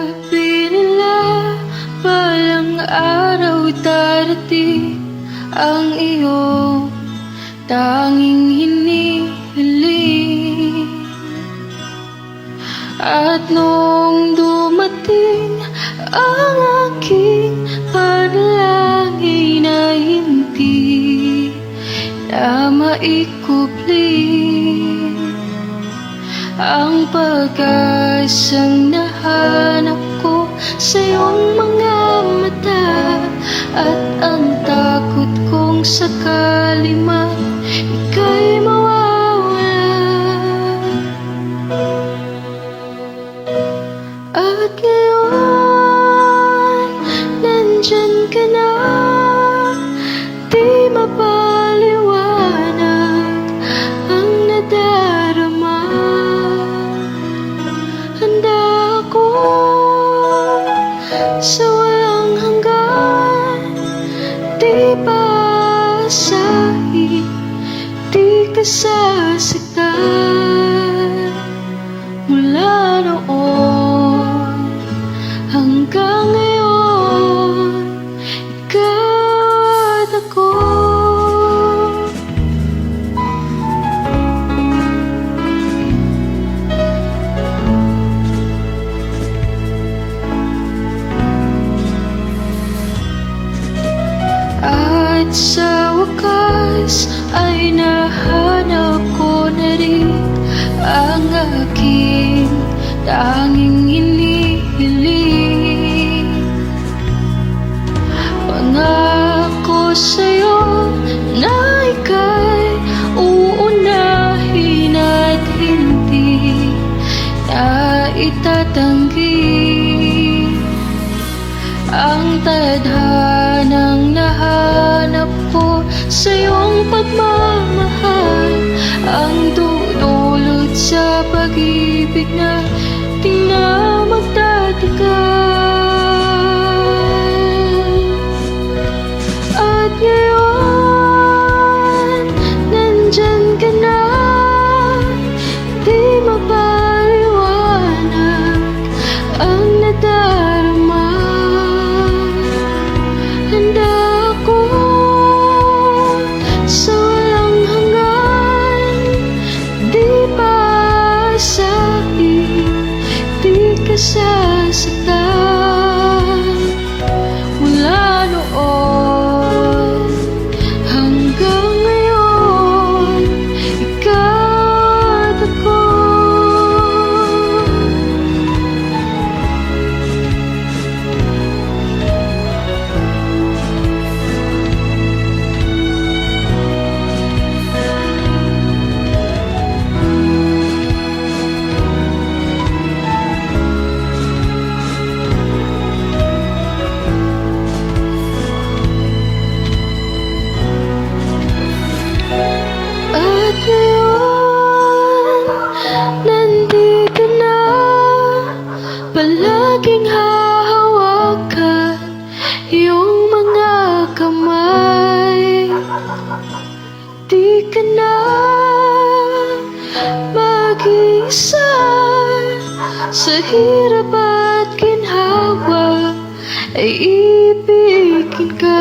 Sabi nila balang araw darating ang iyong tanging hinihiling. At nung dumating ang aking panalangin na hindi na maikupli, ang pag-asang nahanap ko sa iyong mga mata, at ang takot kong sakali man ika'y mawawala. At ngayon, nandyan ka na, di mapaliwanag ang nadarama. Handa ako sa walang hanggan, di paasahin, di ka sasaktan. Mula noon hanggang ngayon, ikaw at ako. At sa wakas ay nahanap ko na rin ang aking tanging hinihiling. Pangako sa'yo na ika'y uunahin at hindi na itatanggi. Ang tadhanang nahanap ko sa iyong pagmamahal, ang dudulot sa pag-ibig na di na magtatagal. At ngayon, nandyan ka na, di mapaliwanag ang nadarama. Handa ako sa walang hanggan, di paasahin, di ka sasaktan. Mula noon hanggang ngayon, ikaw at ako. At ngayon, nandito na, palaging hahawakan iyong mga kamay. Di ka na mag-isa sa hirap at ginhawa, ay ibigin ka.